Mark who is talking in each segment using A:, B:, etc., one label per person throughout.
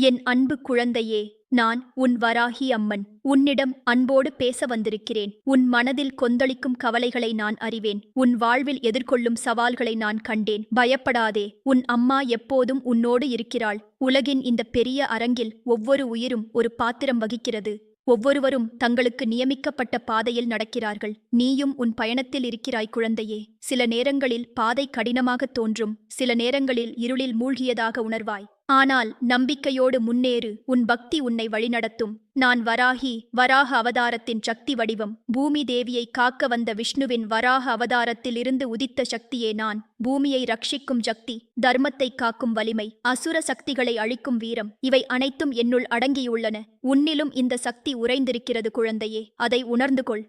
A: என் அன்பு குழந்தையே, நான் உன் வராகி அம்மன். உன்னிடம் அன்போடு பேச வந்திருக்கிறேன். உன் மனதில் கொந்தளிக்கும் கவலைகளை நான் அறிவேன். உன் வாழ்வில் எதிர்கொள்ளும் சவால்களை நான் கண்டேன். பயப்படாதே, உன் அம்மா எப்போதும் உன்னோடு இருக்கிறாள். உலகின் இந்த பெரிய அரங்கில் ஒவ்வொரு உயிரும் ஒரு பாத்திரம் வகிக்கிறது. ஒவ்வொருவரும் தங்களுக்கு நியமிக்கப்பட்ட பாதையில் நடக்கிறார்கள். நீயும் உன் பயணத்தில் இருக்கிறாய் குழந்தையே. சில நேரங்களில் பாதை கடினமாக தோன்றும், சில நேரங்களில் இருளில் மூழ்கியதாக உணர்வாய். ஆனால் நம்பிக்கையோடு முன்னேறு. உன் பக்தி உன்னை வழிநடத்தும். நான் வராகி, வராக அவதாரத்தின் சக்தி வடிவம். பூமி தேவியை காக்க வந்த விஷ்ணுவின் வராக அவதாரத்தில் இருந்து உதித்த சக்தியே நான். பூமியை ரட்சிக்கும் சக்தி, தர்மத்தை காக்கும் வலிமை, அசுர சக்திகளை அழிக்கும் வீரம், இவை அனைத்தும் என்னுள் அடங்கியுள்ளன. உன்னிலும் இந்த சக்தி உறைந்திருக்கிறது குழந்தையே. அதை உணர்ந்து கொள்.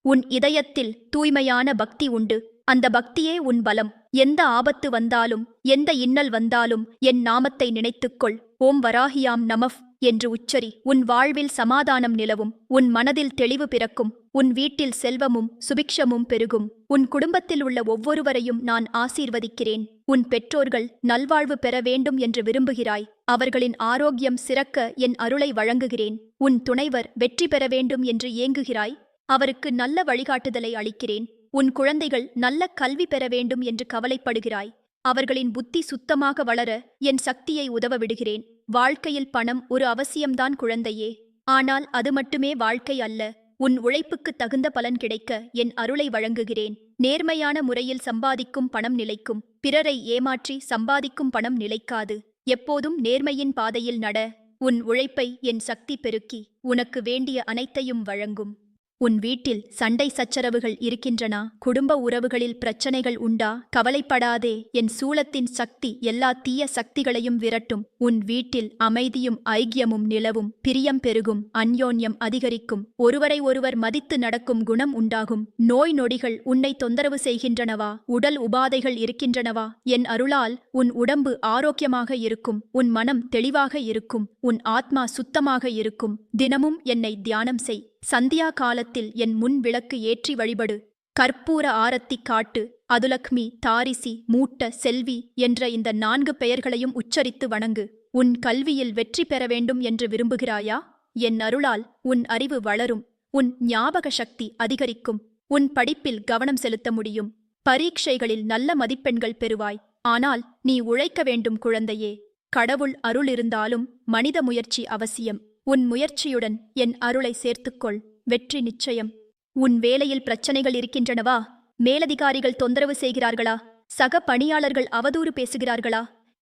A: உன் இதயத்தில் தூய்மையான பக்தி உண்டு. அந்த பக்தியே உன் பலம். எந்த ஆபத்து வந்தாலும், எந்த இன்னல் வந்தாலும் என் நாமத்தை நினைத்துக்கொள். ஓம் வராகியாம் நமஃ என்று உச்சரி. உன் வாழ்வில் சமாதானம் நிலவும். உன் மனதில் தெளிவு பிறக்கும். உன் வீட்டில் செல்வமும் சுபிக்ஷமும் பெருகும். உன் குடும்பத்தில் உள்ள ஒவ்வொருவரையும் நான் ஆசீர்வதிக்கிறேன். உன் பெற்றோர்கள் நல்வாழ்வு பெற வேண்டும் என்று விரும்புகிறாய். அவர்களின் ஆரோக்கியம் சிறக்க என் அருளை வழங்குகிறேன். உன் துணைவர் வெற்றி பெற வேண்டும் என்று ஏங்குகிறாய். அவருக்கு நல்ல வழிகாட்டுதலை அளிக்கிறேன். உன் குழந்தைகள் நல்ல கல்வி பெற வேண்டும் என்று கவலைப்படுகிறாய். அவர்களின் புத்தி சுத்தமாக வளர என் சக்தியை உதவ விடுகிறேன். வாழ்க்கையில் பணம் ஒரு அவசியம்தான் குழந்தையே. ஆனால் அது மட்டுமே வாழ்க்கை அல்ல. உன் உழைப்புக்கு தகுந்த பலன் கிடைக்க என் அருளை வழங்குகிறேன். நேர்மையான முறையில் சம்பாதிக்கும் பணம் நிலைக்கும். பிறரை ஏமாற்றி சம்பாதிக்கும் பணம் நிலைக்காது. எப்போதும் நேர்மையின் பாதையில் நட. உன் உழைப்பை என் சக்தி பெருக்கி உனக்கு வேண்டிய அனைத்தையும் வழங்கும். உன் வீட்டில் சண்டை சச்சரவுகள் இருக்கின்றனா? குடும்ப உறவுகளில் பிரச்சனைகள் உண்டா? கவலைப்படாதே, என் சூலத்தின் சக்தி எல்லா தீய சக்திகளையும் விரட்டும். உன் வீட்டில் அமைதியும் ஐக்கியமும் நிலவும். பிரியம் பெருகும், அந்யோன்யம் அதிகரிக்கும். ஒருவரை ஒருவர் மதித்து நடக்கும் குணம் உண்டாகும். நோய் நொடிகள் உன்னை தொந்தரவு செய்கின்றனவா? உடல் உபாதைகள் இருக்கின்றனவா? என் அருளால் உன் உடம்பு ஆரோக்கியமாக இருக்கும். உன் மனம் தெளிவாக இருக்கும். உன் ஆத்மா சுத்தமாக இருக்கும். தினமும் என்னை தியானம் செய். சந்தியா காலத்தில் என் முன் விளக்கு ஏற்றி வழிபடு. கற்பூர ஆரத்தி காட்டு. அதுலக்ஷ்மி, தாரிசி, மூட்ட, செல்வி என்ற இந்த 4 பெயர்களையும் உச்சரித்து வணங்கு. உன் கல்வியில் வெற்றி பெற வேண்டும் என்று விரும்புகிறாயா? என் அருளால் உன் அறிவு வளரும். உன் ஞாபக சக்தி அதிகரிக்கும். உன் படிப்பில் கவனம் செலுத்த முடியும். பரீட்சைகளில் நல்ல மதிப்பெண்கள் பெறுவாய். ஆனால் நீ உழைக்க வேண்டும் குழந்தையே. கடவுள் அருள் இருந்தாலும் மனித முயற்சி அவசியம். உன் முயற்சியுடன் என் அருளை சேர்த்துக்கொள். வெற்றி நிச்சயம். உன் வேலையில் பிரச்சனைகள் இருக்கின்றனவா? மேலதிகாரிகள் தொந்தரவு செய்கிறார்களா? சக பணியாளர்கள் அவதூறு பேசுகிறார்களா?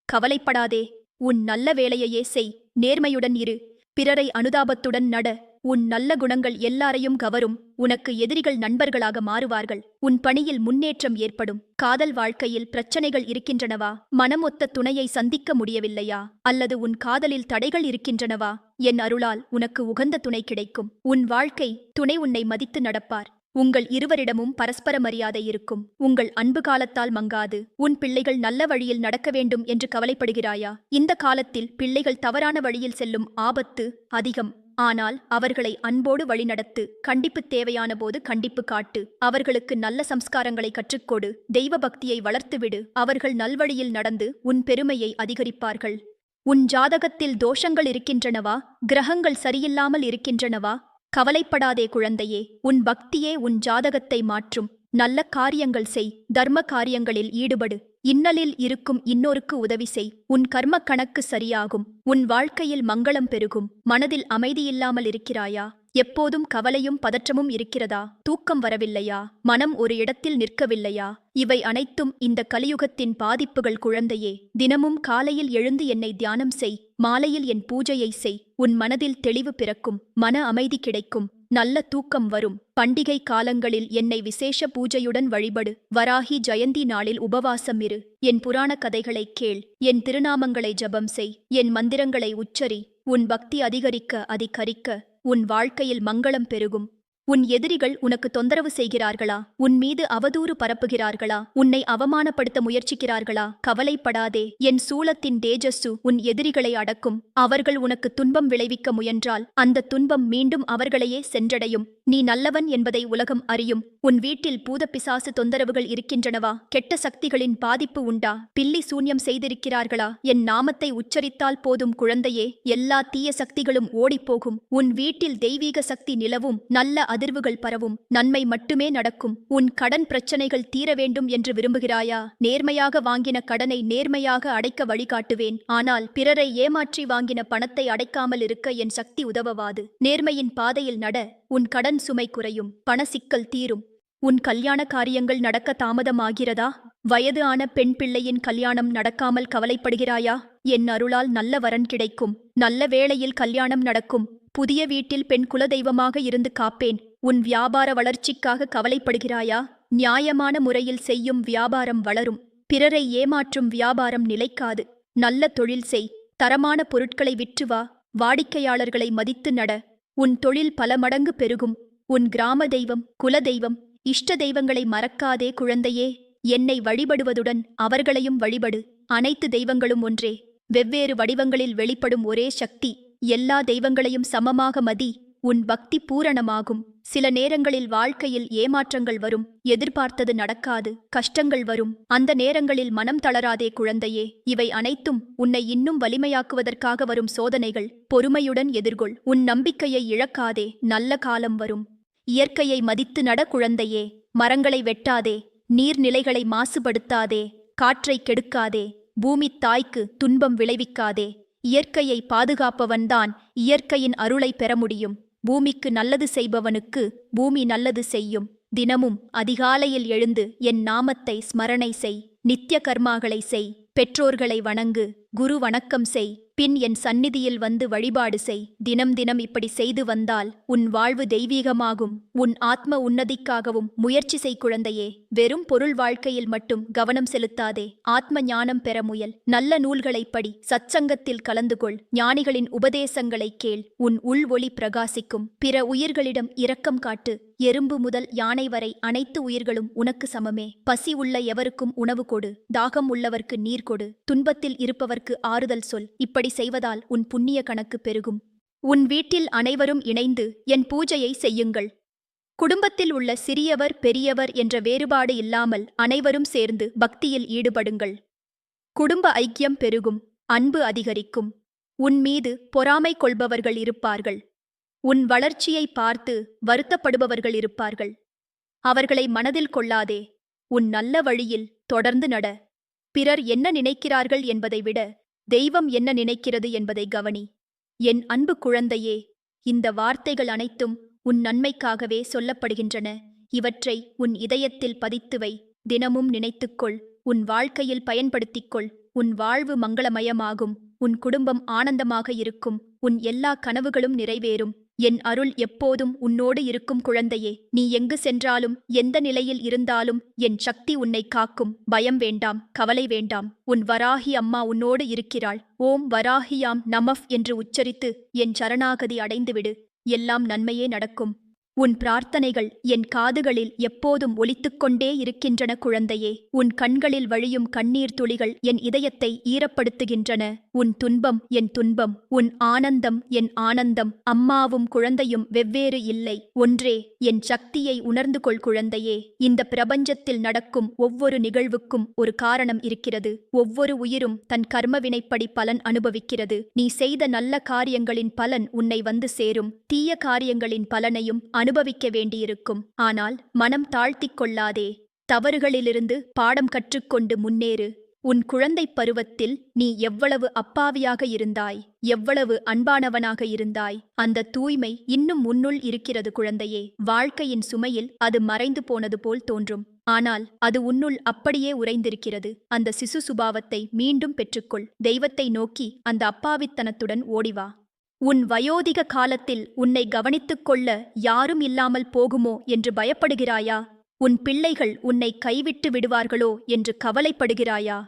A: கவலைப்படாதே. உன் நல்ல வேலையையே செய். நேர்மையுடன் இரு. பிறரை அனுதாபத்துடன் நட. உன் நல்ல குணங்கள் எல்லாரையும் கவரும். உனக்கு எதிரிகள் நண்பர்களாக மாறுவார்கள். உன் பணியில் முன்னேற்றம் ஏற்படும். காதல் வாழ்க்கையில் பிரச்சனைகள் இருக்கின்றனவா? மனமொத்த துணையை சந்திக்க முடியவில்லையா? அல்லது உன் காதலில் தடைகள் இருக்கின்றனவா? என் அருளால் உனக்கு உகந்த துணை கிடைக்கும். உன் வாழ்க்கை துணை உன்னை மதித்து நடப்பார். உங்கள் இருவரிடமும் பரஸ்பர மரியாதை இருக்கும். உங்கள் அன்பு காலத்தால் மங்காது. உன் பிள்ளைகள் நல்ல வழியில் நடக்க வேண்டும் என்று கவலைப்படுகிறாயா? இந்த காலத்தில் பிள்ளைகள் தவறான வழியில் செல்லும் ஆபத்து அதிகம். ஆனால் அவர்களை அன்போடு வழிநடத்து. கண்டிப்பு தேவையான போது கண்டிப்பு காட்டு. அவர்களுக்கு நல்ல சம்ஸ்காரங்களை கற்றுக்கொடு. தெய்வ பக்தியை வளர்த்துவிடு. அவர்கள் நல்வழியில் நடந்து உன் பெருமையை அதிகரிப்பார்கள். உன் ஜாதகத்தில் தோஷங்கள் இருக்கின்றனவா? கிரகங்கள் சரியில்லாமல் இருக்கின்றனவா? கவலைப்படாதே குழந்தையே. உன் பக்தியே உன் ஜாதகத்தை மாற்றும். நல்ல காரியங்கள் செய். தர்ம காரியங்களில் ஈடுபடு. இன்னலில் இருக்கும் இன்னொருக்கு உதவி செய். உன் கர்ம கணக்கு சரியாகும். உன் வாழ்க்கையில் மங்களம் பெருகும். மனதில் அமைதியில்லாமல் இருக்கிறாயா? எப்போதும் கவலையும் பதற்றமும் இருக்கிறதா? தூக்கம் வரவில்லையா? மனம் ஒரு இடத்தில் நிற்கவில்லையா? இவை அனைத்தும் இந்த கலியுகத்தின் பாதிப்புகள் குழந்தையே. தினமும் காலையில் எழுந்து என்னை தியானம் செய். மாலையில் என் பூஜையை செய். உன் மனதில் தெளிவு பிறக்கும். மன அமைதி கிடைக்கும். நல்ல தூக்கம் வரும். பண்டிகை காலங்களில் என்னை விசேஷ பூஜையுடன் வழிபடு. வராகி ஜெயந்தி நாளில் உபவாசம் இரு. என் புராண கதைகளை கேள். என் திருநாமங்களை ஜபம் செய். என் மந்திரங்களை உச்சரி. உன் பக்தி அதிகரிக்க அதிகரிக்க உன் வாழ்க்கையில் மங்களம் பெருகும். உன் எதிரிகள் உனக்கு தொந்தரவு செய்கிறார்களா? உன் மீது அவதூறு பரப்புகிறார்களா? உன்னை அவமானப்படுத்த முயற்சிக்கிறார்களா? கவலைப்படாதே. என் சூலத்தின் தேஜஸ்ஸு உன் எதிரிகளை அடக்கும். அவர்கள் உனக்கு துன்பம் விளைவிக்க முயன்றால் அந்த துன்பம் மீண்டும் அவர்களையே சென்றடையும். நீ நல்லவன் என்பதை உலகம் அறியும். உன் வீட்டில் பூதப்பிசாசு தொந்தரவுகள் இருக்கின்றனவா? கெட்ட சக்திகளின் பாதிப்பு உண்டா? பில்லி சூன்யம் செய்திருக்கிறார்களா? என் நாமத்தை உச்சரித்தால் போதும் குழந்தையே, எல்லா தீய சக்திகளும் ஓடிப்போகும். உன் வீட்டில் தெய்வீக சக்தி நிலவும். நல்ல அதிர்வுகள் பரவும். நன்மை மட்டுமே நடக்கும். உன் கடன் பிரச்சனைகள் தீர வேண்டும் என்று விரும்புகிறாயா? நேர்மையாக வாங்கின கடனை நேர்மையாக அடைக்க வழிகாட்டுவேன். ஆனால் பிறரை ஏமாற்றி வாங்கின பணத்தை அடைக்காமல் இருக்க என் சக்தி உதவவாது. நேர்மையின் பாதையில் நட. உன் கடன் சுமை குறையும். பண சிக்கல் தீரும். உன் கல்யாண காரியங்கள் நடக்க தாமதமாகிறதா? வயது ஆன பெண் பிள்ளையின் கல்யாணம் நடக்காமல் கவலைப்படுகிறாயா? என் அருளால் நல்ல வரன் கிடைக்கும். நல்ல வேளையில் கல்யாணம் நடக்கும். புதிய வீட்டில் பெண் குலதெய்வமாக இருந்து காப்பேன். உன் வியாபார வளர்ச்சிக்காக கவலைப்படுகிறாயா? நியாயமான முறையில் செய்யும் வியாபாரம் வளரும். பிறரை ஏமாற்றும் வியாபாரம் நிலைக்காது. நல்ல தொழில் செய். தரமான பொருட்களை விற்று வா. வாடிக்கையாளர்களை மதித்து நட. உன் தொழில் பல மடங்கு பெருகும். உன் கிராம தெய்வம், குலதெய்வம், இஷ்ட தெய்வங்களை மறக்காதே குழந்தையே. என்னை வழிபடுவதுடன் அவர்களையும் வழிபடு. அனைத்து தெய்வங்களும் ஒன்றே. வெவ்வேறு வடிவங்களில் வெளிப்படும் ஒரே சக்தி. எல்லா தெய்வங்களையும் சமமாக மதி. உன் பக்தி பூரணமாகும். சில நேரங்களில் வாழ்க்கையில் ஏமாற்றங்கள் வரும். எதிர்பார்த்தது நடக்காது. கஷ்டங்கள் வரும். அந்த நேரங்களில் மனம் தளராதே குழந்தையே. இவை அனைத்தும் உன்னை இன்னும் வலிமையாக்குவதற்காக வரும் சோதனைகள். பொறுமையுடன் எதிர்கொள். உன் நம்பிக்கையை இழக்காதே. நல்ல காலம் வரும். இயற்கையை மதித்து நட குழந்தையே. மரங்களை வெட்டாதே. நீர்நிலைகளை மாசுபடுத்தாதே. காற்றை கெடுக்காதே. பூமி தாய்க்கு துன்பம் விளைவிக்காதே. இயற்கையை பாதுகாப்பவன்தான் இயற்கையின் அருளை பெற முடியும். பூமிக்கு நல்லது செய்பவனுக்கு பூமி நல்லது செய்யும். தினமும் அதிகாலையில் எழுந்து என் நாமத்தை ஸ்மரணை செய். நித்திய கர்மாகளை செய். பெற்றோர்களை வணங்கு. குரு வணக்கம் செய். பின் என் சந்நிதியில் வந்து வழிபாடு செய். தினம் தினம் இப்படி செய்து வந்தால் உன் வாழ்வு தெய்வீகமாகும். உன் ஆத்ம உன்னதிக்காகவும் முயற்சி செய் குழந்தையே. வெறும் பொருள் வாழ்க்கையில் மட்டும் கவனம் செலுத்தாதே. ஆத்ம ஞானம் பெற முயல். நல்ல நூல்களைப் படி. சத்சங்கத்தில் கலந்து கொள். ஞானிகளின் உபதேசங்களை கேள். உன் உள் ஒளி பிரகாசிக்கும். பிற உயிர்களிடம் இரக்கம் காட்டு. எறும்பு முதல் யானை வரை அனைத்து உயிர்களும் உனக்கு சமமே. பசி உள்ள எவருக்கும் உணவு கொடு. தாகம் உள்ளவர்க்கு நீர் கொடு. துன்பத்தில் இருப்பவர்க்கு ஆறுதல் சொல். இப்படி செய்வதால் உன் புண்ணிய கணக்கு பெருகும். உன் வீட்டில் அனைவரும் இணைந்து என் பூஜையை செய்யுங்கள். குடும்பத்தில் உள்ள சிறியவர் பெரியவர் என்ற வேறுபாடு இல்லாமல் அனைவரும் சேர்ந்து பக்தியில் ஈடுபடுங்கள். குடும்ப ஐக்கியம் பெருகும். அன்பு அதிகரிக்கும். உன் மீது பொறாமை கொள்பவர்கள் இருப்பார்கள். உன் வளர்ச்சியை பார்த்து வருத்தப்படுபவர்கள் இருப்பார்கள். அவர்களை மனதில் கொள்ளாதே. உன் நல்ல வழியில் தொடர்ந்து நட. பிறர் என்ன நினைக்கிறார்கள் என்பதை விட தெய்வம் என்ன நினைக்கிறது என்பதை கவனி. என் அன்பு குழந்தையே, இந்த வார்த்தைகள் அனைத்தும் உன் நன்மைக்காகவே சொல்லப்படுகின்றன. இவற்றை உன் இதயத்தில் பதித்துவை. தினமும் நினைத்துக்கொள். உன் வாழ்க்கையில் பயன்படுத்திக்கொள். உன் வாழ்வு மங்களமயமாகும். உன் குடும்பம் ஆனந்தமாக இருக்கும். உன் எல்லா கனவுகளும் நிறைவேறும். என் அருள் எப்போதும் உன்னோடு இருக்கும் குழந்தையே. நீ எங்கு சென்றாலும் எந்த நிலையில் இருந்தாலும் என் சக்தி உன்னை காக்கும். பயம் வேண்டாம். கவலை வேண்டாம். உன் வராகி அம்மா உன்னோடு இருக்கிறாள். ஓம் வராகியாம் நமஃ என்று உச்சரித்து என் சரணாகதி அடைந்துவிடு. எல்லாம் நன்மையே நடக்கும். உன் பிரார்த்தனைகள் என் காதுகளில் எப்போதும் ஒலித்துக்கொண்டே இருக்கின்றன குழந்தையே. உன் கண்களில் வழியும் கண்ணீர் துளிகள் என் இதயத்தை ஈரப்படுத்துகின்றன. உன் துன்பம் என் துன்பம். உன் ஆனந்தம் என் ஆனந்தம். அம்மாவும் குழந்தையும் வெவ்வேறு இல்லை, ஒன்றே. என் சக்தியை உணர்ந்து கொள் குழந்தையே. இந்த பிரபஞ்சத்தில் நடக்கும் ஒவ்வொரு நிகழ்வுக்கும் ஒரு காரணம் இருக்கிறது. ஒவ்வொரு உயிரும் தன் கர்மவினைப்படி பலன் அனுபவிக்கிறது. நீ செய்த நல்ல காரியங்களின் பலன் உன்னை வந்து சேரும். தீய காரியங்களின் பலனையும் அனுபவிக்க வேண்டியிருக்கும். ஆனால் மனம் தாழ்த்திக் கொள்ளாதே. தவறுகளிலிருந்து பாடம் கற்றுக்கொண்டு முன்னேறு. உன் குழந்தைப் பருவத்தில் நீ எவ்வளவு அப்பாவியாக இருந்தாய், எவ்வளவு அன்பானவனாக இருந்தாய். அந்த தூய்மை இன்னும் உன்னுள் இருக்கிறது குழந்தையே. வாழ்க்கையின் சுமையில் அது மறைந்து போனது போல் தோன்றும். ஆனால் அது உன்னுள் அப்படியே உறைந்திருக்கிறது. அந்த சிசு சுபாவத்தை மீண்டும் பெற்றுக்கொள். தெய்வத்தை நோக்கி அந்த அப்பாவித்தனத்துடன் ஓடிவா. உன் வயோதிக காலத்தில் உன்னை கவனித்துக் கொள்ள யாரும் இல்லாமல் போகுமோ என்று பயப்படுகிறாயா? உன் பிள்ளைகள் உன்னை கைவிட்டு விடுவார்களோ என்று கவலைப்படுகிறாயா?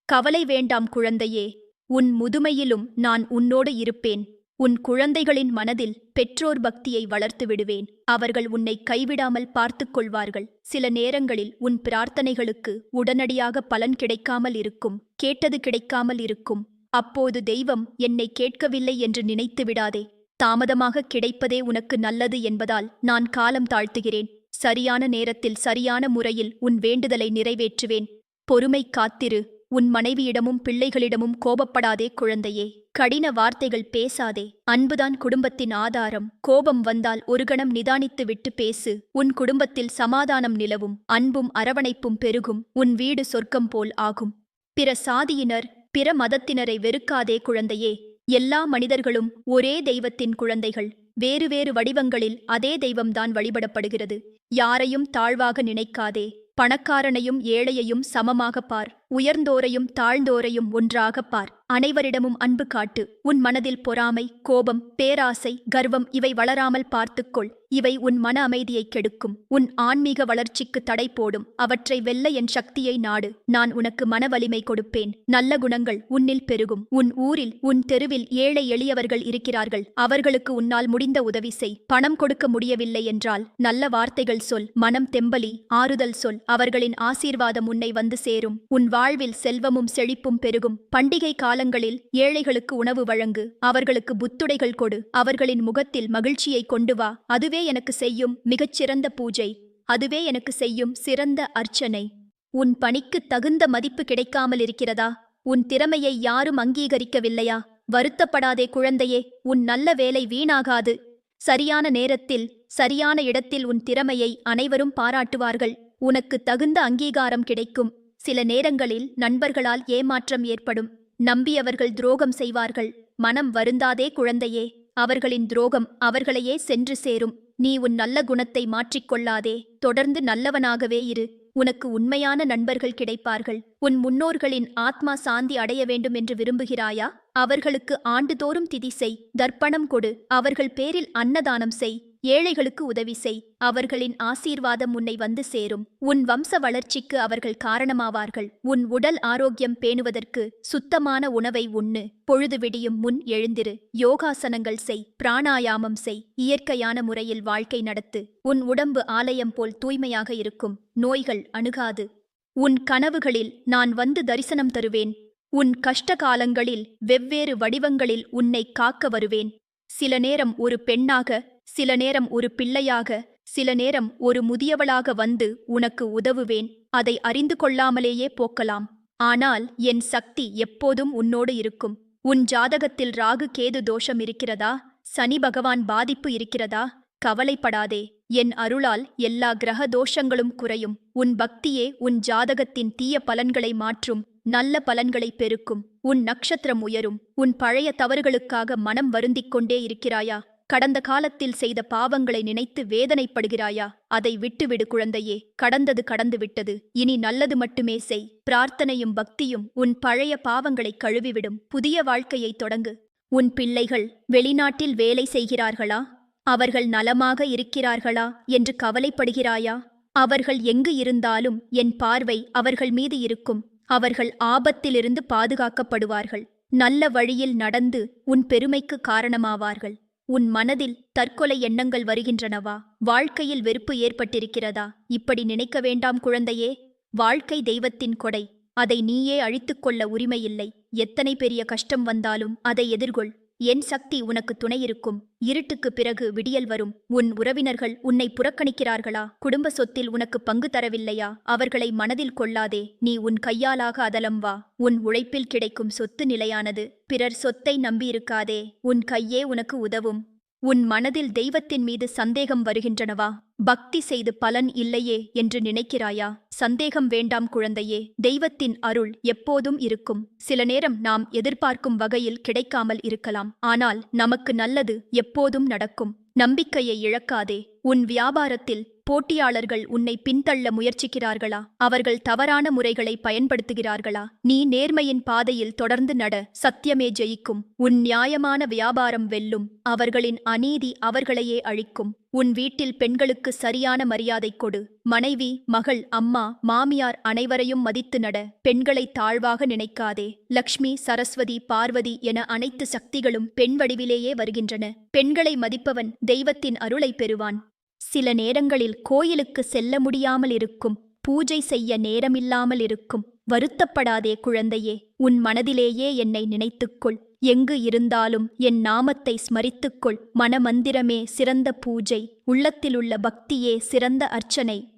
A: கவலை வேண்டாம் குழந்தையே. உன் முதுமையிலும் நான் உன்னோடு இருப்பேன். உன் குழந்தைகளின் மனதில் பெற்றோர் பக்தியை வளர்த்து விடுவேன். அவர்கள் உன்னை கைவிடாமல் பார்த்துக் கொள்வார்கள். சில நேரங்களில் உன் பிரார்த்தனைகளுக்கு உடனடியாக பலன் கிடைக்காமல் இருக்கும், கேட்டது கிடைக்காமல் இருக்கும். அப்போது தெய்வம் என்னை கேட்கவில்லை என்று நினைத்து விடாதே. தாமதமாக கிடைப்பதே உனக்கு நல்லது என்பதால் நான் காலம் தாழ்த்துகிறேன். சரியான நேரத்தில் சரியான முறையில் உன் வேண்டுதலை நிறைவேற்றுவேன். பொறுமை காத்திரு. உன் மனைவியிடமும் பிள்ளைகளிடமும் கோபப்படாதே குழந்தையே. கடின வார்த்தைகள் பேசாதே. அன்புதான் குடும்பத்தின் ஆதாரம். கோபம் வந்தால் ஒரு கணம் நிதானித்து விட்டு பேசு. உன் குடும்பத்தில் சமாதானம் நிலவும், அன்பும் அரவணைப்பும் பெருகும். உன் வீடு சொர்க்கம் போல் ஆகும். பிற சாதியினர், பிற மதத்தினரை வெறுக்காதே குழந்தையே. எல்லா மனிதர்களும் ஒரே தெய்வத்தின் குழந்தைகள். வேறு வேறு வடிவங்களில் அதே தெய்வம்தான் வழிபடப்படுகிறது. யாரையும் தாழ்வாக நினைக்காதே. பணக்காரனையும் ஏழையையும் சமமாகப் பார். உயர்ந்தோரையும் தாழ்ந்தோரையும் ஒன்றாகப் பார். அனைவரிடமும் அன்பு காட்டு. உன் மனதில் பொறாமை, கோபம், பேராசை, கர்வம் இவை வளராமல் பார்த்துக்கொள். இவை உன் மன அமைதியை கெடுக்கும். உன் ஆன்மீக வளர்ச்சிக்கு தடை போடும். அவற்றை வெல்ல என் சக்தியை நாடு. நான் உனக்கு மன வலிமை கொடுப்பேன். நல்ல குணங்கள் உன்னில் பெருகும். உன் ஊரில், உன் தெருவில் ஏழை எளியவர்கள் இருக்கிறார்கள். அவர்களுக்கு உன்னால் முடிந்த உதவி செய். பணம் கொடுக்க முடியவில்லை என்றால் நல்ல வார்த்தைகள் சொல். மனம் தெம்பலி, ஆறுதல் சொல். அவர்களின் ஆசீர்வாதம் உன்னை வந்து சேரும். உன் வாழ்வில் செல்வமும் செழிப்பும் பெருகும். பண்டிகை காலங்களில் ஏழைகளுக்கு உணவு வழங்கு. அவர்களுக்கு புத்துடைகள் கொடு. அவர்களின் முகத்தில் மகிழ்ச்சியை கொண்டு வா. அதுவே எனக்கு செய்யும் மிகச்சிறந்த பூஜை. அதுவே எனக்கு செய்யும் சிறந்த அர்ச்சனை. உன் பணிக்கு தகுந்த மதிப்பு கிடைக்காமல் இருக்கிறதா? உன் திறமையை யாரும் அங்கீகரிக்கவில்லையா? வருத்தப்படாதே குழந்தையே. உன் நல்ல வேலை வீணாகாது. சரியான நேரத்தில் சரியான இடத்தில் உன் திறமையை அனைவரும் பாராட்டுவார்கள். உனக்கு தகுந்த அங்கீகாரம் கிடைக்கும். சில நேரங்களில் நண்பர்களால் ஏமாற்றம் ஏற்படும். நம்பியவர்கள் துரோகம் செய்வார்கள். மனம் வருந்தாதே குழந்தையே. அவர்களின் துரோகம் அவர்களையே சென்று சேரும். நீ உன் நல்ல குணத்தை மாற்றிக்கொள்ளாதே. தொடர்ந்து நல்லவனாகவே இரு. உனக்கு உண்மையான நண்பர்கள் கிடைப்பார்கள். உன் முன்னோர்களின் ஆத்மா சாந்தி அடைய வேண்டும் என்று விரும்புகிறாயா? அவர்களுக்கு ஆண்டுதோறும் திதி செய். தர்ப்பணம் கொடு. அவர்கள் பேரில் அன்னதானம் செய். ஏழைகளுக்கு உதவி செய். அவர்களின் ஆசீர்வாதம் உன்னை வந்து சேரும். உன் வம்ச வளர்ச்சிக்கு அவர்கள் காரணமாவார்கள். உன் உடல் ஆரோக்கியம் பேணுவதற்கு சுத்தமான உணவை உண்ணு. பொழுது விடியும் முன் எழுந்திரு. யோகாசனங்கள் செய். பிராணாயாமம் செய். இயற்கையான முறையில் வாழ்க்கை நடத்து. உன் உடம்பு ஆலயம் போல் தூய்மையாக இருக்கும். நோய்கள் அணுகாது. உன் கனவுகளில் நான் வந்து தரிசனம் தருவேன். உன் கஷ்ட காலங்களில் வெவ்வேறு வடிவங்களில் உன்னை காக்க வருவேன். சில நேரம் ஒரு பெண்ணாக, சில நேரம் ஒரு பிள்ளையாக, சில நேரம் ஒரு முதியவளாக வந்து உனக்கு உதவுவேன். அதை அறிந்து கொள்ளாமலேயே போக்கலாம். ஆனால் என் சக்தி எப்போதும் உன்னோடு இருக்கும். உன் ஜாதகத்தில் ராகு கேது தோஷம் இருக்கிறதா? சனி பகவான் பாதிப்பு இருக்கிறதா? கவலைப்படாதே. என் அருளால் எல்லா கிரக தோஷங்களும் குறையும். உன் பக்தியே உன் ஜாதகத்தின் தீய பலன்களை மாற்றும். நல்ல பலன்களை பெருக்கும். உன் நட்சத்திரம் உயரும். உன் பழைய தவறுகளுக்காக மனம் வருந்திக் கொண்டே இருக்கிறாயா? கடந்த காலத்தில் செய்த பாவங்களை நினைத்து வேதனைப்படுகிறாயா? அதை விட்டுவிடு குழந்தையே. கடந்தது கடந்து விட்டது. இனி நல்லது மட்டுமே செய். பிரார்த்தனையும் பக்தியும் உன் பழைய பாவங்களை கழுவிவிடும். புதிய வாழ்க்கையை தொடங்கு. உன் பிள்ளைகள் வெளிநாட்டில் வேலை செய்கிறார்களா? அவர்கள் நலமாக இருக்கிறார்களா என்று கவலைப்படுகிறாயா? அவர்கள் எங்கு இருந்தாலும் என் பார்வை அவர்கள் மீது இருக்கும். அவர்கள் ஆபத்திலிருந்து பாதுகாக்கப்படுவார்கள். நல்ல வழியில் நடந்து உன் பெருமைக்கு காரணமாவார்கள். உன் மனதில் தற்கொலை எண்ணங்கள் வருகின்றனவா? வாழ்க்கையில் வெறுப்பு ஏற்பட்டிருக்கிறதா? இப்படி நினைக்க வேண்டாம் குழந்தையே. வாழ்க்கை தெய்வத்தின் கொடை. அதை நீயே அழித்துக்கொள்ள உரிமையில்லை. எத்தனை பெரிய கஷ்டம் வந்தாலும் அதை எதிர்கொள். என் சக்தி உனக்கு துணை இருக்கும். இருட்டுக்கு பிறகு விடியல் வரும். உன் உறவினர்கள் உன்னை புறக்கணிக்கிறார்களா? குடும்ப சொத்தில் உனக்கு பங்கு தரவில்லையா? அவர்களை மனதில் கொள்ளாதே. நீ உன் கையாலாக அதலம் வா. உன் உழைப்பில் கிடைக்கும் சொத்து நிலையானது. பிறர் சொத்தை நம்பியிருக்காதே. உன் கையே உனக்கு உதவும். உன் மனதில் தெய்வத்தின் மீது சந்தேகம் வருகின்றனவா? பக்தி செய்து பலன் இல்லையே என்று நினைக்கிறாயா? சந்தேகம் வேண்டாம் குழந்தையே. தெய்வத்தின் அருள் எப்போதும் இருக்கும். சில நேரம் நாம் எதிர்பார்க்கும் வகையில் கிடைக்காமல் இருக்கலாம். ஆனால் நமக்கு நல்லது எப்போதும் நடக்கும். நம்பிக்கையை இழக்காதே. உன் வியாபாரத்தில் போட்டியாளர்கள் உன்னை பின்தள்ள முயற்சிக்கிறார்களா? அவர்கள் தவறான முறைகளை பயன்படுத்துகிறார்களா? நீ நேர்மையின் பாதையில் தொடர்ந்து நட, சத்தியமே ஜெயிக்கும். உன் நியாயமான வியாபாரம் வெல்லும். அவர்களின் அநீதி அவர்களையே அழிக்கும். உன் வீட்டில் பெண்களுக்கு சரியான மரியாதை கொடு. மனைவி, மகள், அம்மா, மாமியார் அனைவரையும் மதித்து நட. பெண்களை தாழ்வாக நினைக்காதே. லக்ஷ்மி, சரஸ்வதி, பார்வதி என அனைத்து சக்திகளும் பெண் வடிவிலேயே வருகின்றன. பெண்களை மதிப்பவன் தெய்வத்தின் அருளை பெறுவான். சில நேரங்களில் கோயிலுக்கு செல்ல முடியாமல் இருக்கும். பூஜை செய்ய நேரமில்லாமல் இருக்கும். வருத்தப்படாதே குழந்தையே. உன் மனதிலேயே என்னை நினைத்துக்கொள். எங்கு இருந்தாலும் என் நாமத்தை ஸ்மரித்துக்கொள். மனமந்திரமே சிறந்த பூஜை. உள்ளத்திலுள்ள பக்தியே சிறந்த அர்ச்சனை.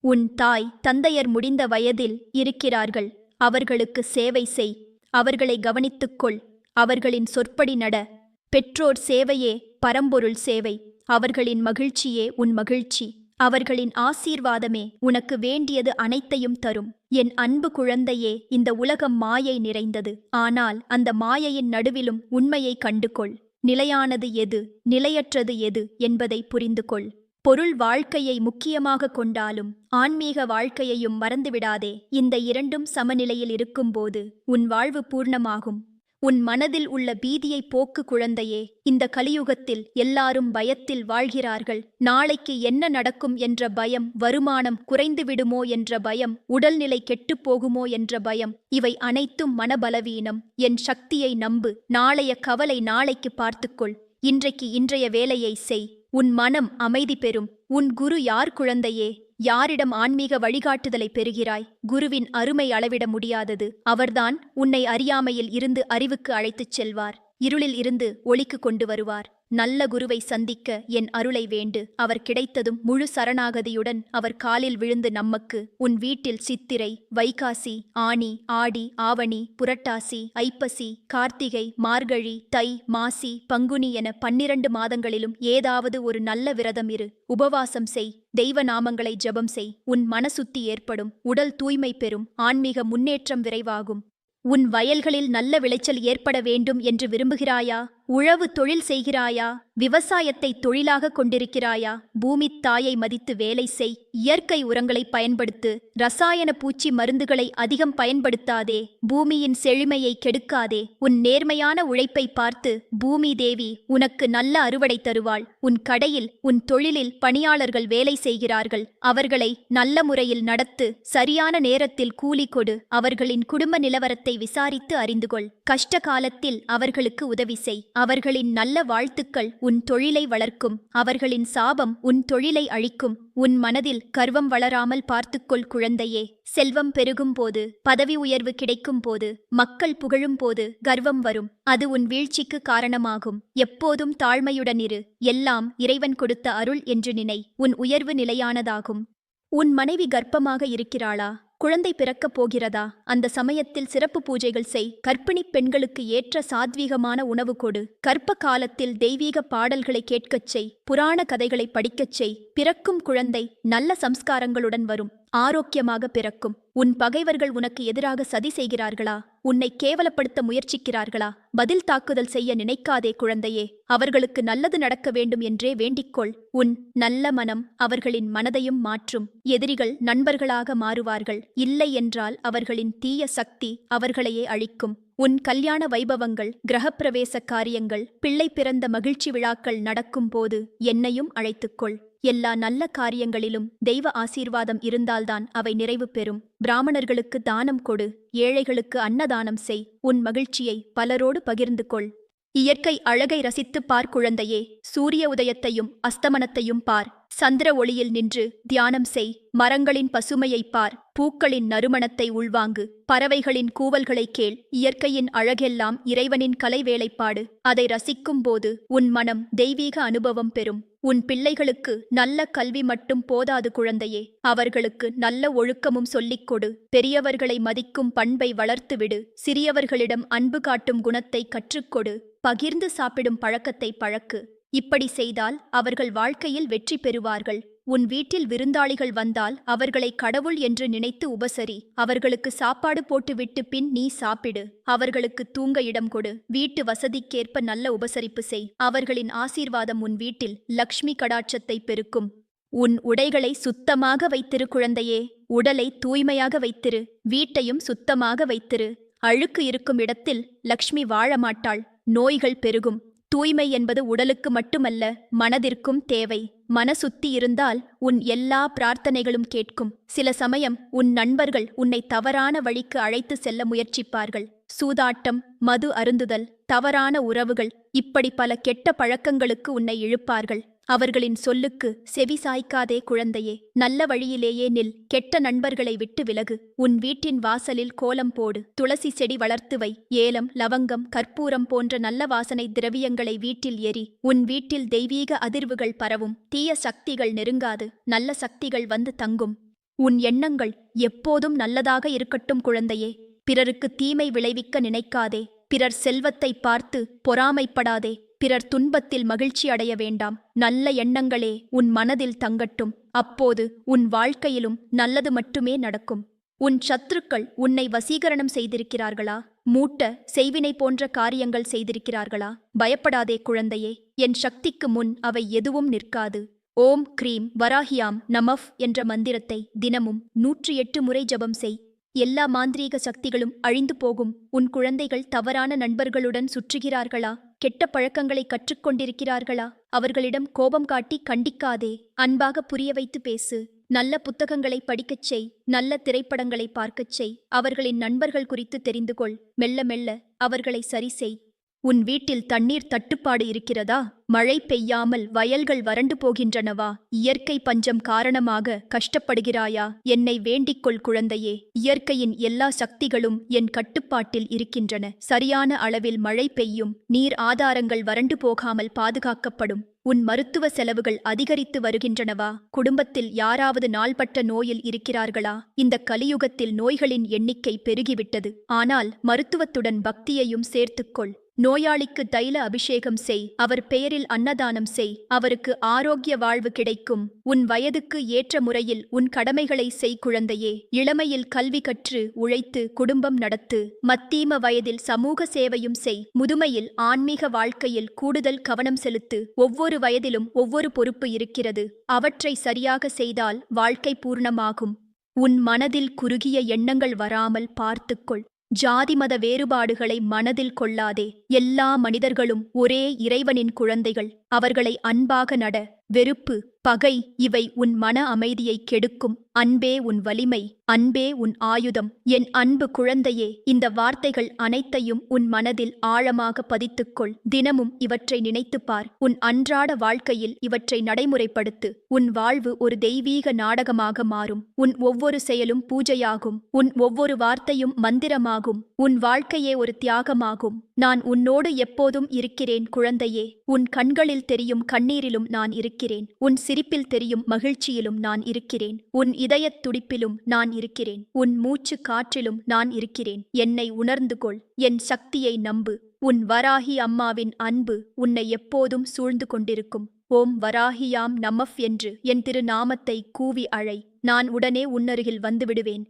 A: உன் தாய், தந்தையர் முடிந்த வயதில் இருக்கிறார்கள். அவர்களுக்கு சேவை செய். அவர்களை கவனித்துக்கொள். அவர்களின் சொற்படி நட. பெற்றோர் சேவையே பரம்பொருள் சேவை. அவர்களின் மகிழ்ச்சியே உன் மகிழ்ச்சி. அவர்களின் ஆசீர்வாதமே உனக்கு வேண்டியது அனைத்தையும் தரும். என் அன்பு குழந்தையே, இந்த உலகம் மாயை நிறைந்தது. ஆனால் அந்த மாயையின் நடுவிலும் உண்மையை கண்டுகொள். நிலையானது எது, நிலையற்றது எது என்பதை புரிந்து கொள். பொருள் வாழ்க்கையை முக்கியமாக கொண்டாலும் ஆன்மீக வாழ்க்கையையும் மறந்துவிடாதே. இந்த இரண்டும் சமநிலையில் இருக்கும்போது உன் வாழ்வு பூர்ணமாகும். உன் மனதில் உள்ள பீதியை போக்கு குழந்தையே. இந்த கலியுகத்தில் எல்லாரும் பயத்தில் வாழ்கிறார்கள். நாளைக்கு என்ன நடக்கும் என்ற பயம், வருமானம் குறைந்துவிடுமோ என்ற பயம், உடல்நிலை கெட்டுப்போகுமோ என்ற பயம், இவை அனைத்தும் மனபலவீனம். என் சக்தியை நம்பு. நாளைய கவலை நாளைக்கு பார்த்துக்கொள். இன்றைக்கு இன்றைய வேலையை செய். உன் மனம் அமைதி பெறும். உன் குரு யார் குழந்தையே? யாரிடம் ஆன்மீக வழிகாட்டுதலை பெறுகிறாய்? குருவின் அருமை அளவிட முடியாதது. அவர்தான் உன்னை அறியாமையில் இருந்து அறிவுக்கு அழைத்துச் செல்வார். இருளில் இருந்து ஒளிக்கு கொண்டு வருவார். நல்ல குருவை சந்திக்க என் அருளை வேண்டு. அவர் கிடைத்ததும் முழு சரணாகதியுடன் அவர் காலில் விழுந்து நமக்கு, உன் வீட்டில் சித்திரை, வைகாசி, ஆனி, ஆடி, ஆவணி, புரட்டாசி, ஐப்பசி, கார்த்திகை, மார்கழி, தை, மாசி, பங்குனி என 12 மாதங்களிலும் ஏதாவது ஒரு நல்ல விரதம் இரு. உபவாசம் செய். தெய்வ நாமங்களை ஜெபம் செய். உன் மனசுத்தி ஏற்படும். உடல் தூய்மை பெறும். ஆன்மீக முன்னேற்றம் விரைவாகும். உன் வயல்களில் நல்ல விளைச்சல் ஏற்பட வேண்டும் என்று விரும்புகிறாயா? உழவு தொழில் செய்கிறாயா? விவசாயத்தை தொழிலாக கொண்டிருக்கிறாயா? பூமி தாயை மதித்து வேலை செய். இயற்கை உரங்களை பயன்படுத்து. ரசாயன பூச்சி மருந்துகளை அதிகம் பயன்படுத்தாதே. பூமியின் செழுமையை கெடுக்காதே. உன் நேர்மையான உழைப்பை பார்த்து பூமி தேவி உனக்கு நல்ல அறுவடை தருவாள். உன் கடையில், உன் தொழிலில் பணியாளர்கள் வேலை செய்கிறார்கள். அவர்களை நல்ல முறையில் நடத்து. சரியான நேரத்தில் கூலி கொடு. அவர்களின் குடும்ப நிலவரத்தை விசாரித்து அறிந்துகொள். கஷ்ட காலத்தில் அவர்களுக்கு உதவி செய். அவர்களின் நல்ல வாழ்த்துக்கள் உன் தொழிலை வளர்க்கும். அவர்களின் சாபம் உன் தொழிலை அழிக்கும். உன் மனதில் கர்வம் வளராமல் பார்த்துக்கொள் குழந்தையே. செல்வம் பெருகும் போது, பதவி உயர்வு கிடைக்கும் போது, மக்கள் புகழும் போது கர்வம் வரும். அது உன் வீழ்ச்சிக்கு காரணமாகும். எப்போதும் தாழ்மையுடன் இரு. எல்லாம் இறைவன் கொடுத்த அருள் என்று நினை. உன் உயர்வு நிலையானதாகும். உன் மனைவி கர்ப்பமாக இருக்கிறாளா? குழந்தை பிறக்கப் போகிறதா? அந்த சமயத்தில் சிறப்பு பூஜைகள் செய். கர்ப்பிணிப் பெண்களுக்கு ஏற்ற சாத்வீகமான உணவு கொடு. கர்ப்ப காலத்தில் தெய்வீக பாடல்களை கேட்கச் செய். புராண கதைகளை படிக்கச் செய். பிறக்கும் குழந்தை நல்ல சம்ஸ்காரங்களுடன் வரும். ஆரோக்கியமாக பிறக்கும். உன் பகைவர்கள் உனக்கு எதிராக சதி செய்கிறார்களா? உன்னை கேவலப்படுத்த முயற்சிக்கிறார்களா? பதில் தாக்குதல் செய்ய நினைக்காதே குழந்தையே. அவர்களுக்கு நல்லது நடக்க வேண்டும் என்றே வேண்டிக்கொள். உன் நல்ல மனம் அவர்களின் மனதையும் மாற்றும். எதிரிகள் நண்பர்களாக மாறுவார்கள். இல்லை என்றால் அவர்களின் தீய சக்தி அவர்களையே அழிக்கும். உன் கல்யாண வைபவங்கள், கிரகப்பிரவேச காரியங்கள், பிள்ளை பிறந்த மகிழ்ச்சி விழாக்கள் நடக்கும் போது என்னையும் அழைத்துக்கொள். எல்லா நல்ல காரியங்களிலும் தெய்வ ஆசீர்வாதம் இருந்தால்தான் அவை நிறைவு பெறும். பிராமணர்களுக்கு தானம் கொடு. ஏழைகளுக்கு அன்னதானம் செய். உன் மகிழ்ச்சியை பலரோடு பகிர்ந்து கொள். இயற்கை அழகை ரசித்துப் பார் குழந்தையே. சூரிய உதயத்தையும் அஸ்தமனத்தையும் பார். சந்திர ஒளியில் நின்று தியானம் செய். மரங்களின் பசுமையைப் பார். பூக்களின் நறுமணத்தை உள்வாங்கு. பறவைகளின் கூவல்களை கேள். இயற்கையின் அழகெல்லாம் இறைவனின் கலை வேலைப்பாடு. அதை ரசிக்கும் போது உன் மனம் தெய்வீக அனுபவம் பெறும். உன் பிள்ளைகளுக்கு நல்ல கல்வி மட்டும் போதாது குழந்தையே. அவர்களுக்கு நல்ல ஒழுக்கமும் சொல்லிக் கொடு. பெரியவர்களை மதிக்கும் பண்பை வளர்த்துவிடு. சிறியவர்களிடம் அன்பு காட்டும் குணத்தை கற்றுக்கொடு. பகிர்ந்து சாப்பிடும் பழக்கத்தை பழக்கு. இப்படி செய்தால் அவர்கள் வாழ்க்கையில் வெற்றி பெறுவார்கள். உன் வீட்டில் விருந்தாளிகள் வந்தால் அவர்களை கடவுள் என்று நினைத்து உபசரி. அவர்களுக்கு சாப்பாடு போட்டுவிட்டு பின் நீ சாப்பிடு. அவர்களுக்கு தூங்க இடம் கொடு. வீட்டு வசதிக்கேற்ப நல்ல உபசரிப்பு செய். அவர்களின் ஆசீர்வாதம் உன் வீட்டில் லக்ஷ்மி கடாட்சத்தை பெருக்கும். உன் உடைகளை சுத்தமாக வைத்திரு குழந்தையே. உடலை தூய்மையாக வைத்திரு. வீட்டையும் சுத்தமாக வைத்திரு. அழுக்கு இருக்கும் இடத்தில் லக்ஷ்மி வாழமாட்டாள். நோய்கள் பெருகும். தூய்மை என்பது உடலுக்கு மட்டுமல்ல, மனதிற்கும் தேவை. மனசுத்தி இருந்தால் உன் எல்லா பிரார்த்தனைகளும் கேட்கும். சில சமயம் உன் நண்பர்கள் உன்னை தவறான வழிக்கு அழைத்து செல்ல முயற்சிப்பார்கள். சூதாட்டம், மது அருந்துதல், தவறான உறவுகள், இப்படி பல கெட்ட பழக்கங்களுக்கு உன்னை இழுப்பார்கள். அவர்களின் சொல்லுக்கு செவி சாய்க்காதே குழந்தையே. நல்ல வழியிலேயே நில். கெட்ட நண்பர்களை விட்டு விலகு. உன் வீட்டின் வாசலில் கோலம் போடு. துளசி செடி வளர்த்து வை. ஏலம், லவங்கம், கற்பூரம் போன்ற நல்ல வாசனை திரவியங்களை வீட்டில் எரி. உன் வீட்டில் தெய்வீக அதிர்வுகள் பரவும். தீய சக்திகள் நெருங்காது. நல்ல சக்திகள் வந்து தங்கும். உன் எண்ணங்கள் எப்போதும் நல்லதாக இருக்கட்டும் குழந்தையே. பிறருக்கு தீமை விளைவிக்க நினைக்காதே. பிறர் செல்வத்தை பார்த்து பொறாமைப்படாதே. பிறர் துன்பத்தில் மகிழ்ச்சி அடைய வேண்டாம். நல்ல எண்ணங்களே உன் மனதில் தங்கட்டும். அப்போது உன் வாழ்க்கையிலும் நல்லது மட்டுமே நடக்கும். உன் சத்துருக்கள் உன்னை வசீகரணம் செய்திருக்கிறார்களா? மூட்ட, செய்வினை போன்ற காரியங்கள் செய்திருக்கிறார்களா? பயப்படாதே குழந்தையே. என் சக்திக்கு முன் அவை எதுவும் நிற்காது. ஓம் க்ரீம் வராஹியாம் நமஃப் என்ற மந்திரத்தை தினமும் 108 முறை ஜபம் செய். எல்லா மாந்திரீக சக்திகளும் அழிந்து போகும். உன் குழந்தைகள் தவறான நண்பர்களுடன் சுற்றுகிறார்களா? கெட்ட பழக்கங்களை கற்றுக்கொண்டிருக்கிறார்களா? அவர்களிடம் கோபம் காட்டி கண்டிக்காதே. அன்பாக புரிய வைத்து பேசு. நல்ல புத்தகங்களை படிக்கச் செய். நல்ல திரைப்படங்களை பார்க்கச் செய். அவர்களின் நண்பர்கள் குறித்து தெரிந்து கொள். மெல்ல மெல்ல அவர்களை சரி செய். உன் வீட்டில் தண்ணீர் தட்டுப்பாடு இருக்கிறதா? மழை பெய்யாமல் வயல்கள் வறண்டு போகின்றனவா? இயற்கை பஞ்சம் காரணமாக கஷ்டப்படுகிறாயா? என்னை வேண்டிக்கொள் குழந்தையே. இயற்கையின் எல்லா சக்திகளும் என் கட்டுப்பாட்டில் இருக்கின்றன. சரியான அளவில் மழை பெய்யும். நீர் ஆதாரங்கள் வறண்டு போகாமல் பாதுகாக்கப்படும். உன் மருத்துவ செலவுகள் அதிகரித்து வருகின்றனவா? குடும்பத்தில் யாராவது நாள்பட்ட நோயில் இருக்கிறார்களா? இந்த கலியுகத்தில் நோய்களின் எண்ணிக்கை பெருகிவிட்டது. ஆனால் மருத்துவத்துடன் பக்தியையும் சேர்த்துக்கொள். நோயாளிக்கு தைல அபிஷேகம் செய். அவர் பெயரில் அன்னதானம் செய். அவருக்கு ஆரோக்கிய வாழ்வு கிடைக்கும். உன் வயதுக்கு ஏற்ற முறையில் உன் கடமைகளை செய் குழந்தையே. இளமையில் கல்வி கற்று உழைத்து குடும்பம் நடத்து. மத்தீம வயதில் சமூக சேவையும் செய். முதுமையில் ஆன்மீக வாழ்க்கையில் கூடுதல் கவனம் செலுத்து. ஒவ்வொரு வயதிலும் ஒவ்வொரு பொறுப்பு இருக்கிறது. அவற்றை சரியாக செய்தால் வாழ்க்கை பூர்ணமாகும். உன் மனதில் குறுகிய எண்ணங்கள் வராமல் பார்த்துக்கொள். ஜாதி மத வேறுபாடுகளை மனதில் கொள்ளாதே. எல்லா மனிதர்களும் ஒரே இறைவனின் குழந்தைகள். அவர்களை அன்பாக நட. வெறுப்பு, பகை இவை உன் மன அமைதியை கெடுக்கும். அன்பே உன் வலிமை. அன்பே உன் ஆயுதம். என் அன்பு குழந்தையே, இந்த வார்த்தைகள் அனைத்தையும் உன் மனதில் ஆழமாக பதித்துக்கொள். தினமும் இவற்றை நினைத்துப்பார். உன் அன்றாட வாழ்க்கையில் இவற்றை நடைமுறைப்படுத்து. உன் வாழ்வு ஒரு தெய்வீக நாடகமாக மாறும். உன் ஒவ்வொரு செயலும் பூஜையாகும். உன் ஒவ்வொரு வார்த்தையும் மந்திரமாகும். உன் வாழ்க்கையே ஒரு தியாகமாகும். நான் உன்னோடு எப்போதும் இருக்கிறேன் குழந்தையே. உன் கண்களில் தெரியும் கண்ணீரிலும் நான் இருக்கிறேன். உன் சிரிப்பில் தெரியும் மகிழ்ச்சியிலும் நான் இருக்கிறேன். உன் இதயத் துடிப்பிலும் நான் இருக்கிறேன். உன் மூச்சு காற்றிலும் நான் இருக்கிறேன். என்னை உணர்ந்து கொள். என் சக்தியை நம்பு. உன் வராகி அம்மாவின் அன்பு உன்னை எப்போதும் சூழ்ந்து கொண்டிருக்கும். ஓம் வராகியாம் நமஃப் என்று என் திருநாமத்தை கூவி அழை. நான் உடனே உன்னருகில் வந்துவிடுவேன்.